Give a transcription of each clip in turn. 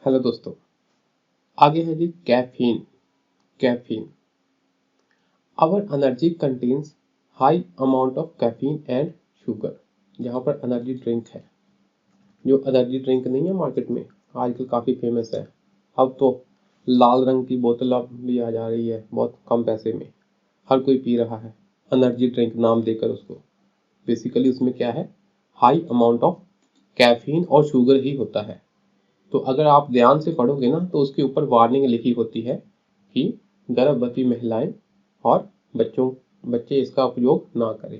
Hello दोस्तों, आगे है जी caffeine. Caffeine our energy contains high amount of caffeine and sugar. जहाँ पर एनर्जी ड्रिंक है, जो एनर्जी ड्रिंक नहीं है मार्केट में आजकल काफ़ी फेमस है। अब तो लाल रंग की बोतल अब भी आ जा रही है बहुत कम पैसे में, हर कोई पी रहा है एनर्जी ड्रिंक नाम देकर उसको। बेसिकली उसमें क्या है, हाई अमाउंट ऑफ कैफीन और शुगर ही होता है। तो अगर आप ध्यान से पढ़ोगे ना तो उसके ऊपर वार्निंग लिखी होती है कि गर्भवती महिलाएं और बच्चे इसका उपयोग ना करें।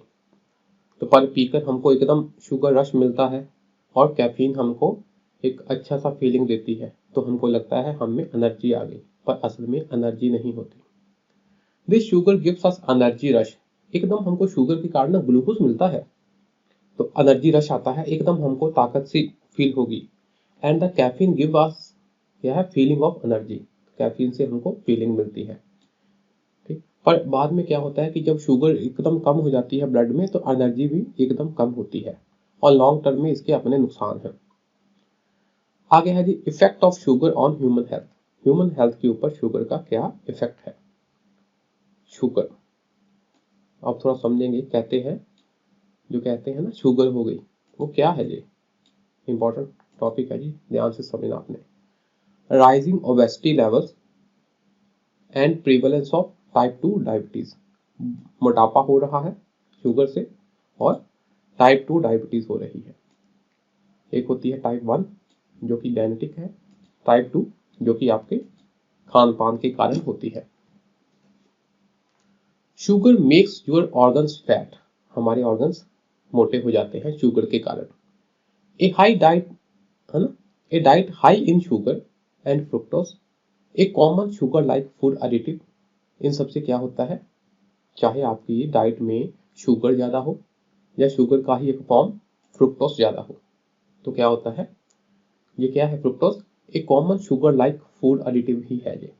तो पर पीकर हमको एकदम शुगर रश मिलता है और कैफीन हमको एक अच्छा सा फीलिंग देती है, तो हमको लगता है हम में एनर्जी आ गई, पर असल में एनर्जी नहीं होती। This sugar gives us energy rush. एकदम हमको शुगर के कारण ग्लूकोज मिलता है तो एनर्जी रश आता है, एकदम हमको ताकत सी फील होगी। And the caffeine give us क्या है, फीलिंग ऑफ एनर्जी। कैफीन से हमको फीलिंग मिलती है, ठीक। पर बाद में क्या होता है कि जब शुगर एकदम कम हो जाती है ब्लड में तो एनर्जी भी एकदम कम होती है और लॉन्ग टर्म में इसके अपने नुकसान हैं। आगे है जी effect of sugar on human health. Human health के ऊपर शुगर का क्या इफेक्ट है। शुगर आप थोड़ा समझेंगे, जो कहते हैं ना शुगर हो गई, वो क्या है जी। इंपॉर्टेंट टॉपिक है जी, ध्यान से समझना आपने। Rising obesity levels and prevalence of type 2 diabetes. मोटापा हो रहा है शुगर से और टाइप 2 डायबिटीज हो रही है। एक होती है टाइप 1 जो कि जेनेटिक है, टाइप 2 जो कि आपके खान पान के कारण होती है। Sugar makes your organs fat. हमारे ऑर्गन्स मोटे हो जाते हैं शुगर के कारण। ए हाई डाइट है ना, a diet high in sugar and fructose, a common sugar like food additive. इन सबसे क्या होता है, चाहे आपकी डाइट में शुगर ज़्यादा हो या शुगर का ही एक फॉर्म फ्रुक्टोस ज़्यादा हो, तो क्या होता है, ये क्या है फ्रुक्टोस, एक common sugar like food additive ही है। ये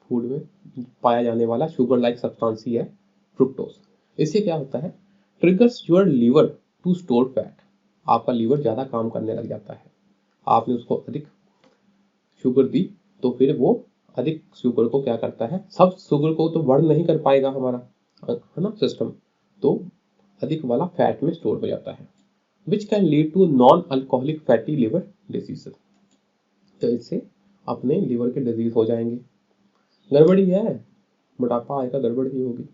फूड में पाया जाने वाला शुगर लाइक सब्सटेंस ही है फ्रुक्टोस। इससे क्या होता है, triggers your liver to store fat. आपका लीवर ज़्यादा काम करने लग जाता है। आपने उसको अधिक शुगर दी तो फिर वो अधिक शुगर को क्या करता है, सब शुगर को तो बर्न नहीं कर पाएगा हमारा है ना सिस्टम, तो अधिक वाला फैट में स्टोर हो जाता है, which can lead to non alcoholic fatty liver disease. तो इससे अपने लीवर के डिजीज हो जाएंगे। गड़बड़ी है, मोटापा आएगा, गड़बड़ ही होगी।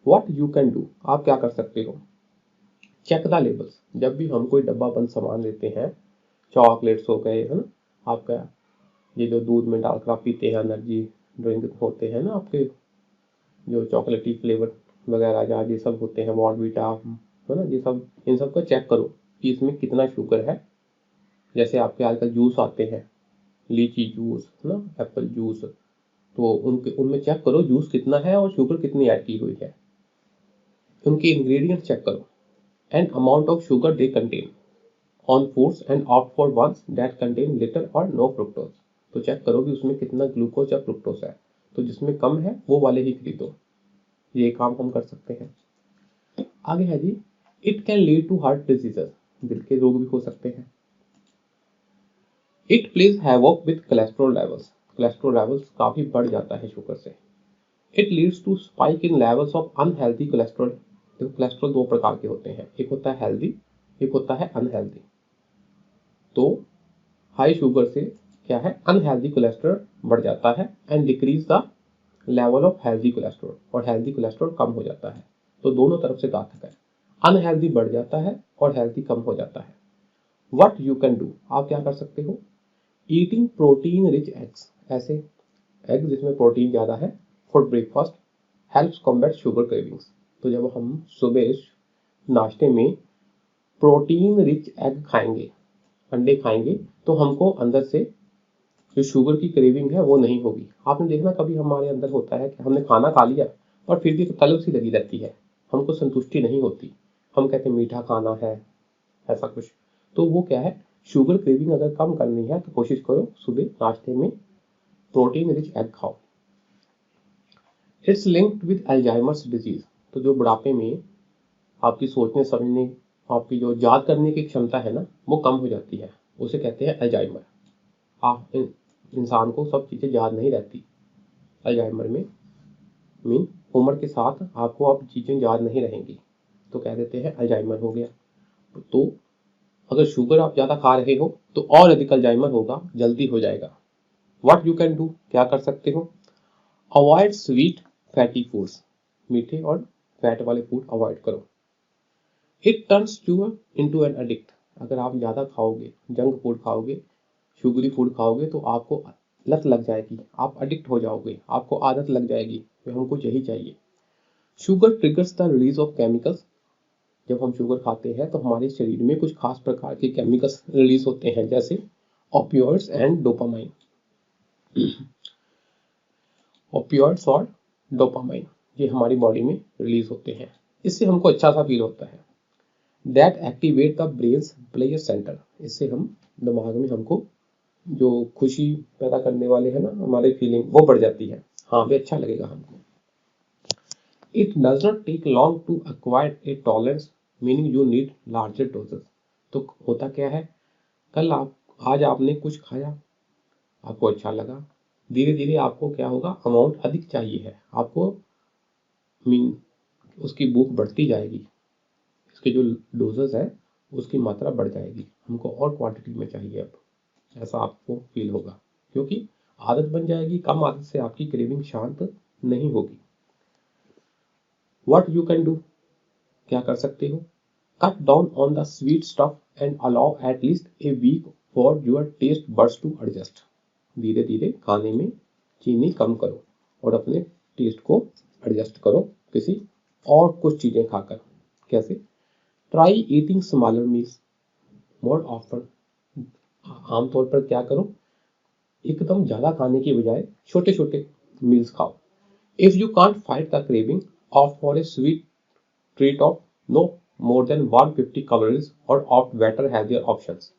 व्हाट यू कैन डू, आप क्या कर सकते हो। Check the labels. जब भी हम कोई डब्बा बंद सामान लेते हैं, चॉकलेट्स हो गए है ना, आपका ये जो दूध में डालकर आप पीते हैं एनर्जी ड्रिंक होते हैं ना आपके, जो चॉकलेटी फ्लेवर वगैरह या ये सब होते हैं बॉर्नवीटा है ना, ये सब, इन सब को चेक करो कि इसमें कितना शुगर है। जैसे आपके आजकल जूस आते हैं, लीची जूस है ना, एप्पल जूस, तो उनमें चेक करो जूस कितना है और शुगर कितनी ऐड की हुई है। उनके इंग्रेडिएंट्स चेक करो and amount of sugar they contain on foods and opt for ones that contain little और नो फ्रुक्टोज। तो चेक करो कि उसमें कितना ग्लूकोज या फ्रुक्टोज है, तो जिसमें कम है वो वाले ही खरीदो। ये काम हम कर सकते हैं। आगे है जी it can lead to heart diseases. दिल के रोग भी हो सकते हैं। It plays havoc with cholesterol levels. Cholesterol levels काफी बढ़ जाता है शुगर से। It leads to spike in levels of unhealthy cholesterol. देखो कोलेस्ट्रॉल दो प्रकार के होते हैं, एक होता है हेल्दी, एक होता है अनहेल्दी। तो हाई शुगर से क्या है, अनहेल्दी कोलेस्ट्रॉल बढ़ जाता है and decrease the level of healthy cholesterol, और हेल्दी कोलेस्ट्रॉल कम हो जाता है। तो दोनों तरफ से घातक है, अनहेल्दी बढ़ जाता है और हेल्दी कम हो जाता है। व्हाट यू कैन डू, आप क्या कर सकते हो। Eating protein rich eggs. ऐसे एग जिसमें प्रोटीन ज़्यादा है for breakfast helps combat sugar cravings. तो जब हम सुबह नाश्ते में प्रोटीन रिच एग खाएंगे, अंडे खाएंगे, तो हमको अंदर से जो शुगर की क्रेविंग है वो नहीं होगी। आपने देखना कभी हमारे अंदर होता है कि हमने खाना खा लिया और फिर भी तलब सी लगी रहती है, हमको संतुष्टि नहीं होती, हम कहते हैं मीठा खाना है, ऐसा कुछ। तो वो क्या है, शुगर क्रेविंग अगर कम करनी है तो कोशिश करो सुबह नाश्ते में प्रोटीन रिच एग खाओ। It's linked with Alzheimer's disease. तो जो बुढ़ापे में आपकी सोचने समझने, आपकी जो याद करने की क्षमता है ना, वो कम हो जाती है, उसे कहते हैं अल्जाइमर। आप इंसान को सब चीज़ें याद नहीं रहती। अल्जाइमर में मीन उम्र के साथ आपको अब चीज़ें याद नहीं रहेंगी, तो कह देते हैं अल्जाइमर हो गया। तो अगर शुगर आप ज़्यादा खा रहे हो तो और अधिक अल्जाइमर होगा, जल्दी हो जाएगा। व्हाट यू कैन डू, क्या कर सकते हो? अवॉइड स्वीट फैटी फूड्स, मीठे और फैट वाले फूड अवॉइड करो। It turns you into an addict, अगर आप ज़्यादा खाओगे, जंक फूड खाओगे, शुगरी फूड खाओगे तो आपको लत लग जाएगी, आप एडिक्ट हो जाओगे, आपको आदत लग जाएगी कि हमको यही चाहिए। Sugar triggers the release of chemicals, जब हम शुगर खाते हैं तो हमारे शरीर में कुछ खास प्रकार के केमिकल्स रिलीज होते हैं, जैसे ओपियोइड्स एंड डोपामाइन। ओपियोइड्स और डोपामाइन ये हमारी बॉडी में रिलीज होते हैं, इससे हमको अच्छा सा फील होता है। That activate the brains player centre, इससे हम दिमाग में हमको जो खुशी पैदा करने वाले हैं ना हमारे फीलिंग, वो बढ़ जाती है, हाँ भी अच्छा लगेगा हमको। It does not take long to acquire a tolerance, meaning you need larger doses. तो होता क्या है, आज आपने कुछ खाया, आपको अच्छा लगा, धीरे धीरे आपको क्या होगा, अमाउंट अधिक चाहिए है आपको, मीन उसकी भूख बढ़ती जाएगी, इसके जो डोजेस है उसकी मात्रा बढ़ जाएगी, हमको और क्वांटिटी में चाहिए अब, ऐसा आपको फील होगा, क्योंकि आदत बन जाएगी। कम आदत से आपकी क्रेविंग शांत नहीं होगी। व्हाट यू कैन डू, क्या कर सकते हो? Cut down on the sweet stuff and allow at least a week for your taste buds to adjust, धीरे धीरे खाने में चीनी कम करो और अपने टेस्ट को एडजस्ट करो किसी और कुछ चीजें खाकर। कैसे? Try eating smaller meals more often, आमतौर पर क्या करो, एकदम ज्यादा खाने की बजाय छोटे छोटे मील्स खाओ। If you can't fight the craving off for a sweet treat of no more than 150 calories और ऑफ बेटर हेल्थियर ऑप्शंस,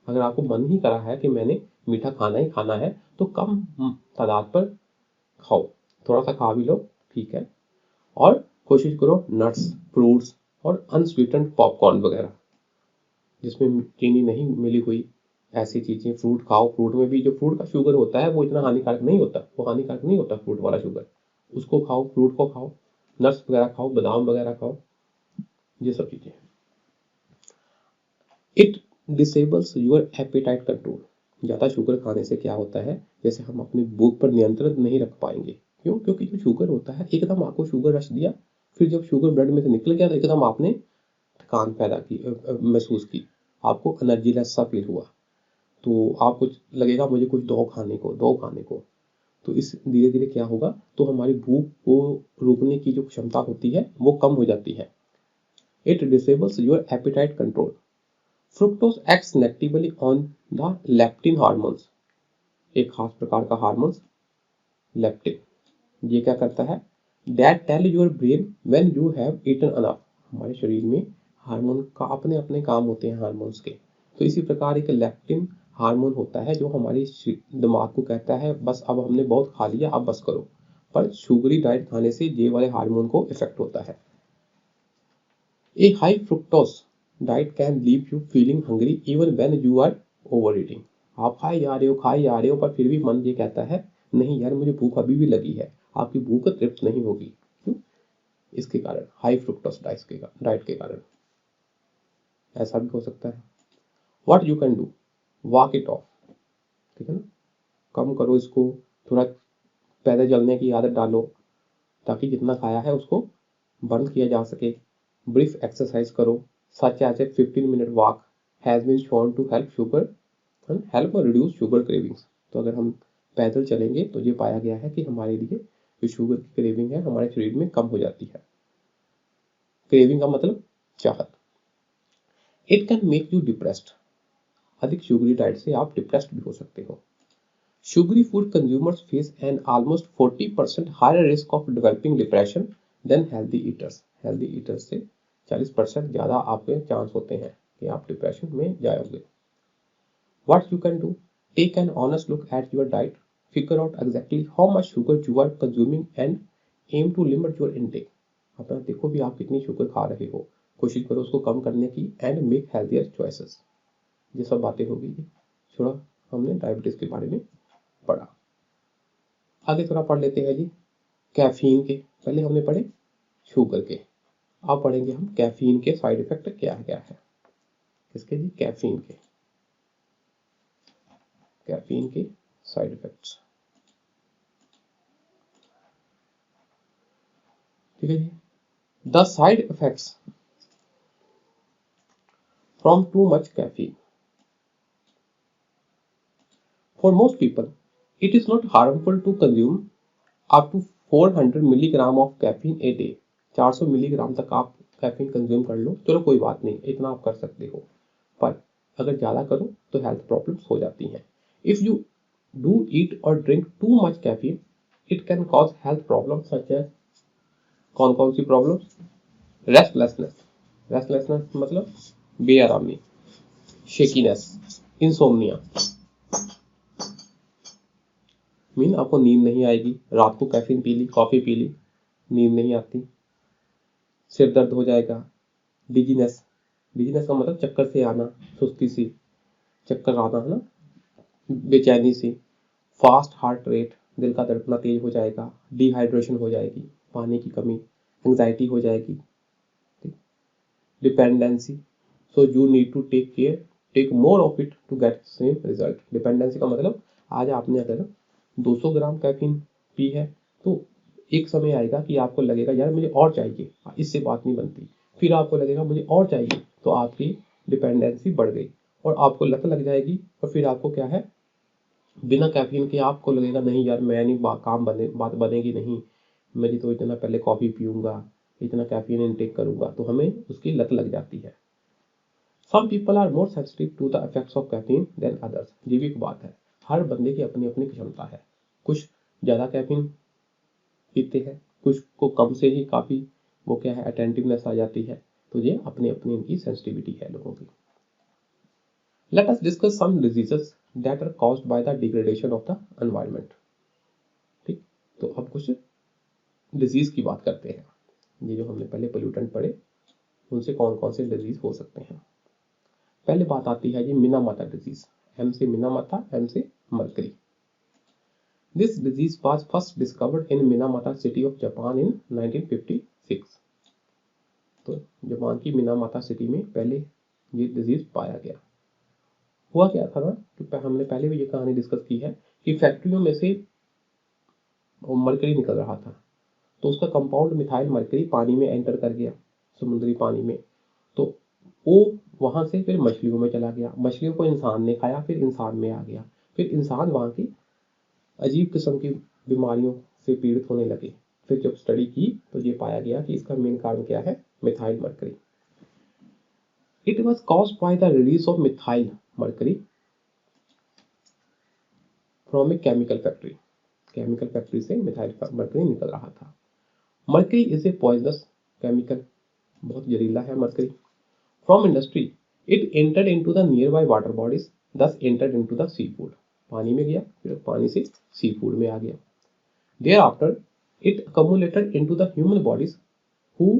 अगर आपको मन ही करा है कि मैंने मीठा खाना ही खाना है तो कम तादाद पर खाओ, थोड़ा सा खा भी लो, ठीक है, और कोशिश करो नट्स, फ्रूट्स और अनस्वीटेंड पॉपकॉर्न वगैरह जिसमें चीनी नहीं मिली हुई ऐसी चीजें, फ्रूट खाओ, फ्रूट में भी जो फ्रूट का शुगर होता है वो इतना हानिकारक नहीं होता, वो हानिकारक नहीं होता फ्रूट वाला शुगर, उसको खाओ, फ्रूट को खाओ, नट्स वगैरह खाओ, बादाम वगैरह खाओ, ये सब चीजें। It disables your apatite control, ज्यादा शुगर खाने से क्या होता है, जैसे हम अपनी भूख पर नियंत्रण नहीं रख पाएंगे। क्यों? क्योंकि जो शुगर होता है, एकदम आपको शुगर रश दिया, फिर जब शुगर ब्लड में से निकल गया तो एकदम आपने थकान पैदा की, महसूस की, आपको एनर्जी लेस सा फील हुआ, तो आपको लगेगा मुझे कुछ दो खाने को, दो खाने को, तो इस धीरे धीरे क्या होगा, तो हमारी भूख को रोकने की जो क्षमता होती है वो कम हो जाती है। It disables your apatite control. Fructose acts negatively on the leptin hormones, एक खास प्रकार का हार्मोन्स लेप्टिन, ये क्या करता है, that tell your brain when you have eaten enough, हमारे शरीर में हार्मोन का अपने अपने काम होते हैं हार्मोन्स के, तो इसी प्रकार एक लेप्टिन हार्मोन होता है जो हमारे दिमाग को कहता है बस अब हमने बहुत खा लिया, अब बस करो, पर शुगरी डाइट खाने से ये वाले हार्मोन को इफेक्ट होता है। A high fructose diet can leave you feeling hungry even when you are overeating, आप खाए जा रहे हो पर फिर भी मन ये कहता है नहीं यार मुझे भूख अभी भी लगी है, आपकी भूख तृप्त नहीं होगी। क्यों? इसके कारण, हाई फ्रुक्टोज डाइट के कारण ऐसा भी हो सकता है। What you can do, walk it of, ठीक है ना, कम करो इसको, थोड़ा पैदल चलने की आदत डालो ताकि जितना खाया है उसको बर्न किया जा सके। ब्रीफ एक्सरसाइज करो, such as a 15 minute walk has been shown to help reduce sugar cravings, तो अगर हम पैदल चलेंगे तो ये पाया गया है कि हमारे लिए जो शुगर की क्रेविंग है हमारे शरीर में कम हो जाती है। क्रेविंग का मतलब चाहत। It can make you depressed, अधिक शुगरी डाइट से आप डिप्रेस्ड भी हो सकते हो। Sugary food consumers face an almost 40% higher risk of developing depression than healthy eaters. Healthy eaters से 40% ज़्यादा आपके चांस होते हैं कि आप डिप्रेशन में जाओगे। What you can do? Take an honest look at your diet. Figure out exactly how much sugar you are consuming and aim to limit your intake. अपना देखो भी आप कितनी शुगर खा रहे हो, कोशिश करो उसको कम करने की, and make healthier choices. ये सब बातें होगी, थोड़ा हमने डायबिटीज के बारे में पढ़ा। आगे थोड़ा पढ़ लेते हैं जी कैफीन के। पहले हमने पढ़े शुगर के, अब पढ़ेंगे हम कैफीन के साइड इफेक्ट क्या क्या है। किसके जी? कैफीन के। कैफीन के साइड इफेक्ट्स, ठीक है जी। The side effects from too much caffeine. For most people, it is not harmful to consume up to 400 milligram of caffeine a day. 400 milligram तक आप कैफीन कंज्यूम कर लो, चलो कोई बात नहीं, इतना आप कर सकते हो। पर अगर ज़्यादा करो तो हेल्थ प्रॉब्लम्स हो जाती हैं। इफ़ यू डू ईट और drink too much caffeine, it can cause health problem such as, कौन कौन सी प्रॉब्लम्स? रेस्टलेसनेस। रेस्टलेसनेस मतलब बेआरामी, शेकीनेस, इंसोम्निया, मीन आपको नींद नहीं आएगी, रात को कैफीन पी ली, कॉफी पी ली, नींद नहीं आती, सिर दर्द हो जाएगा, डिजीनेस, डिजीनेस का मतलब चक्कर से आना, सुस्ती सी, चक्कर आना है ना, बेचैनी सी, फास्ट हार्ट रेट, दिल का धड़कना तेज हो जाएगा, डिहाइड्रेशन हो जाएगी, पानी की कमी, एंग्जाइटी हो जाएगी, dependency, so you need to take care, take more of it to get same result. Dependency का मतलब आज आपने अगर 200 ग्राम कैफीन पी है तो एक समय आएगा कि आपको लगेगा यार मुझे और चाहिए, इससे बात नहीं बनती, फिर आपको लगेगा मुझे और चाहिए, तो आपकी डिपेंडेंसी बढ़ गई और आपको लत लग जाएगी। और फिर आपको क्या है, बिना कैफीन के आपको लगेगा नहीं यार मैं नहीं, बात बनेगी नहीं, मेरी तो इतना पहले कॉफ़ी पीऊँगा, इतना कैफीन इनटेक करूँगा, तो हमें उसकी लत लग जाती है। Some people are more sensitive to the effects of caffeine than others. ये भी एक बात है, हर बंदे की अपनी अपनी क्षमता है, कुछ ज़्यादा कैफीन पीते हैं, कुछ को कम से ही काफ़ी वो क्या है अटेंटिवनेस आ जाती है, तो ये अपनी अपनी इनकी सेंसिटिविटी है लोगों की। Let us discuss some diseases that are caused by the degradation of the environment. ठीक, तो अब कुछ डिजीज की बात करते हैं। ये जो हमने पहले पोल्यूटेंट पढ़े उनसे कौन कौन से डिजीज हो सकते हैं। पहले बात आती है जी मिनामाता डिजीज। एम से मिनामाता, एम से mercury. This disease was first discovered in Minamata city of Japan in 1956. तो जापान की मिनामाता सिटी में पहले ये डिजीज पाया गया। हुआ क्या था ना कि हमने पहले भी ये कहानी डिस्कस की है कि फैक्ट्रियों में से मरकरी निकल रहा था, तो उसका कंपाउंड मिथाइल मरकरी पानी में एंटर कर गया, समुद्री पानी में, तो वो वहां से फिर मछलियों में चला गया, मछलियों को इंसान ने खाया, फिर इंसान में आ गया, फिर इंसान वहां की अजीब किस्म की बीमारियों से पीड़ित होने लगे। फिर जब स्टडी की तो ये पाया गया कि इसका मेन कारण क्या है, methyl mercury. It was caused by the release of methyl mercury from a chemical factory. Chemical factory से मिथाइल मरकरी निकल रहा था। Mercury is a poisonous chemical, बहुत जहरीला है mercury. From industry it entered into the nearby water bodies, thus entered into the seafood. पानी में गया, फिर पानी से सी फूड में आ गया। Thereafter, it accumulated into the human bodies who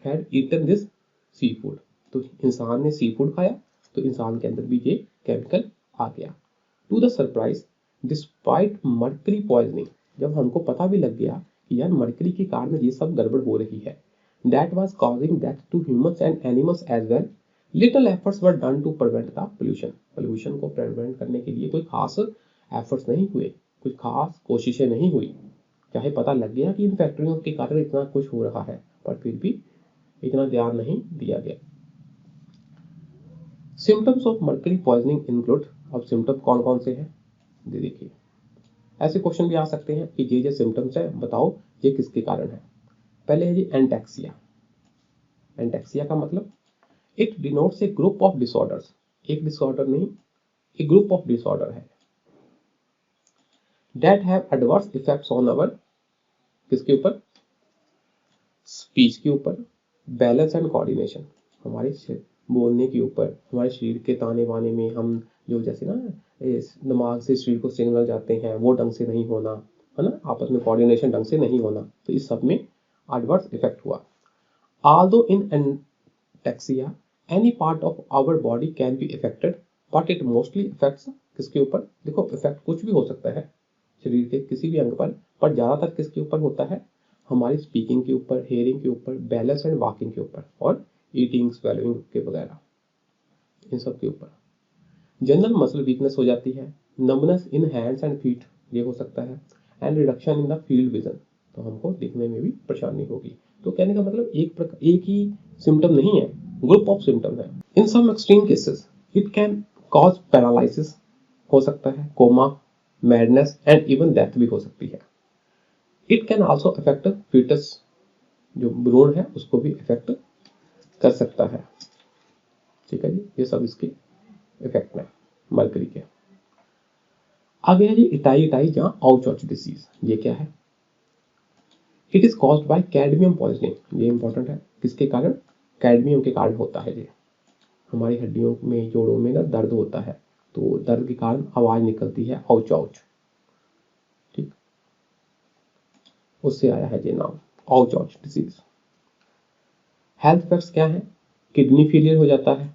had eaten this seafood. तो इंसान ने सी फूड खाया तो इंसान के अंदर भी ये केमिकल आ गया। To the surprise, despite mercury poisoning, जब हमको पता भी लग गया कि यार मर्करी के कारण ये सब गड़बड़ हो रही है, that was causing death to humans and animals as well, little efforts were done to prevent the pollution. Pollution को प्रिवेंट करने के लिए कोई खास एफर्ट्स नहीं हुए, कुछ खास कोशिशें नहीं हुई। चाहे पता लग गया कि इन फैक्ट्रियों के कारण इतना कुछ हो रहा है, पर फिर भी इतना ध्यान नहीं दिया गया। Symptoms of mercury poisoning include, अब सिम्टम कौन कौन से हैं देखिए, ऐसे क्वेश्चन भी आ सकते हैं कि ये सिम्टम्स है बताओ ये किसके कारण है। पहले है जी एंटैक्सिया। एंटैक्सिया का मतलब it denotes A group of disorders, एक डिसऑर्डर नहीं, एक ग्रुप ऑफ डिसऑर्डर है, that have adverse effects on our, किसके ऊपर, स्पीच के ऊपर, बैलेंस एंड कोऑर्डिनेशन, हमारे बोलने के ऊपर, हमारे शरीर के ताने बाने में, हम जो जैसे ना दिमाग से शरीर को सिग्नल जाते हैं वो ढंग से नहीं होना, है ना, आपस में कोऑर्डिनेशन ढंग से नहीं होना, तो इस सब में एडवर्स इफेक्ट हुआ। Although in ataxia, any part of our body can be affected, but it mostly affects किसके ऊपर? देखो इफेक्ट कुछ भी हो सकता है शरीर के किसी भी अंग पर ज्यादातर किसके ऊपर होता है? हमारी स्पीकिंग के ऊपर, हेयरिंग के ऊपर, बैलेंस एंड वॉकिंग के ऊपर, और ईटिंग, स्वेलिंग के वगैरह, इन सब के ऊपर। जनरल मसल वीकनेस हो जाती है, numbness in hands and feet, ये हो सकता है, and reduction in the field vision, तो हमको दिखने में भी परेशानी होगी। तो कहने का मतलब एक ही सिम्टम नहीं है, ग्रुप ऑफ सिम्टम है। In some extreme cases it can cause paralysis, हो सकता है coma, madness and even death भी हो सकती है। It can also affect foetus, जो भ्रूण है उसको भी इफेक्ट कर सकता है। ठीक है जी, ये सब इसके इफेक्ट में मरकरी के। आगे है जी इटाई इटाई जहां आउचॉच डिसीज, ये क्या है? It is caused by cadmium poisoning, ये इंपॉर्टेंट है, किसके कारण? कैडमियम के कारण होता है ये। हमारी हड्डियों में, जोड़ों में ना दर्द होता है, तो दर्द के कारण आवाज निकलती है आउच आउच, ठीक, उससे आया है ये नाम ouch ouch disease. Health effects क्या है? किडनी फेलियर हो जाता है,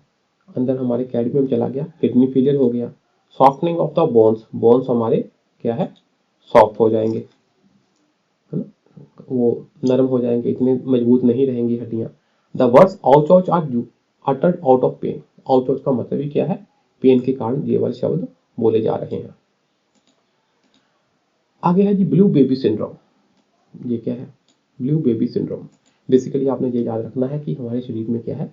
अंदर हमारे कैडमियम चला गया, किडनी फेलियर हो गया। Softening of the bones, bones हमारे क्या है? सॉफ्ट हो जाएंगे, है ना, वो नरम हो जाएंगे, इतने मजबूत नहीं रहेंगी हड्डियां। The words ouch ouch are uttered out of pain, ouch ouch का मतलब ही क्या है? पेन के कारण ये वाले शब्द बोले जा रहे हैं। आगे है जी ब्लू बेबी सिंड्रोम, ये क्या है? ब्लू बेबी सिंड्रोम बेसिकली आपने ये याद रखना है कि हमारे शरीर में क्या है,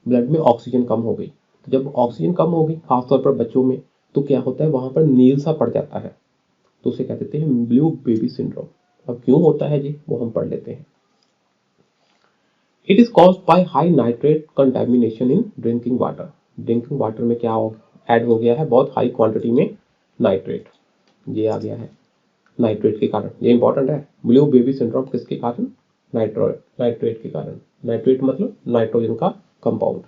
ब्लड में ऑक्सीजन कम हो गई। तो जब ऑक्सीजन कम होगी खासतौर पर बच्चों में, तो क्या होता है, वहां पर नील सा पड़ जाता है, तो उसे कह देते हैं ब्लू बेबी सिंड्रोम। अब क्यों होता है जी, वो हम पढ़ लेते हैं। It is caused by high nitrate contamination in drinking water, drinking water में क्या ऐड हो गया है, बहुत हाई क्वांटिटी में नाइट्रेट, ये आ गया है नाइट्रेट के कारण, ये इंपॉर्टेंट है। ब्लू बेबी सिंड्रोम किसके कारण? नाइट्रेट के कारण। नाइट्रेट मतलब नाइट्रोजन का compound.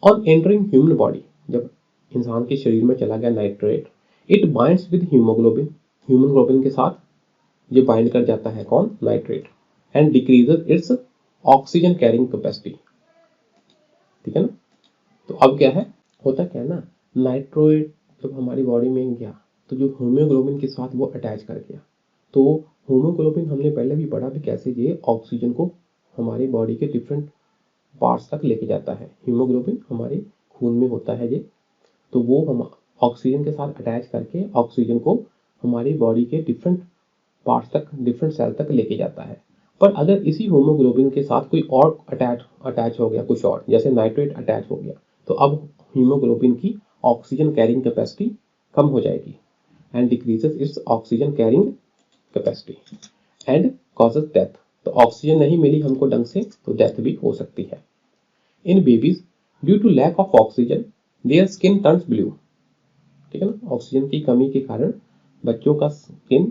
On entering human body, जब इंसान के शरीर में चला गया nitrate, it binds with haemoglobin, haemoglobin के साथ ये बाइंड कर जाता है, कौन? Nitrate, and decreases it's oxygen carrying capacity, ठीक है ना। तो अब क्या है, होता क्या है ना, नाइट्रेट जब हमारी बॉडी में गया तो जो हीमोग्लोबिन के साथ वो अटैच कर गया, तो हीमोग्लोबिन हमने पहले भी पढ़ा भी कैसे ये ऑक्सीजन को हमारी बॉडी के डिफरेंट पार्ट्स तक लेके जाता है। हीमोग्लोबिन हमारे खून में होता है ये, तो वो हम ऑक्सीजन के साथ अटैच करके ऑक्सीजन को हमारी बॉडी के डिफरेंट पार्ट्स तक, डिफरेंट सेल तक लेके जाता है। पर अगर इसी हीमोग्लोबिन के साथ कोई और अटैच हो गया, कुछ और जैसे नाइट्रेट अटैच हो गया, तो अब हीमोग्लोबिन की ऑक्सीजन कैरिंग कैपेसिटी कम हो जाएगी, and decreases it's oxygen carrying capacity and causes death. तो ऑक्सीजन नहीं मिली हमको ढंग से, तो डेथ भी हो सकती है। In babies due to lack of oxygen their skin turns blue, ठीक है ना, ऑक्सीजन की कमी के कारण बच्चों का स्किन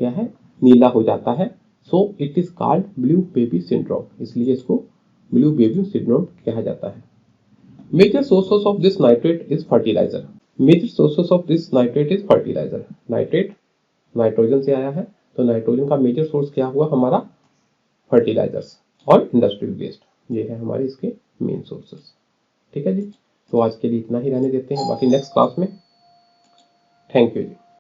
क्या है, नीला हो जाता है। So it is called blue baby syndrome, इसलिए इसको ब्लू बेबी सिंड्रोम कहा जाता है। Major sources of this nitrate is fertiliser, major sources of this nitrate is fertiliser. Nitrate nitrogen से आया है, तो नाइट्रोजन का मेजर सोर्स क्या हुआ हमारा? फर्टिलाइजर्स और इंडस्ट्रियल वेस्ट, ये है हमारे इसके मेन सोर्सेस। ठीक है जी, तो आज के लिए इतना ही रहने देते हैं, बाकी नेक्स्ट क्लास में। Thank you ji.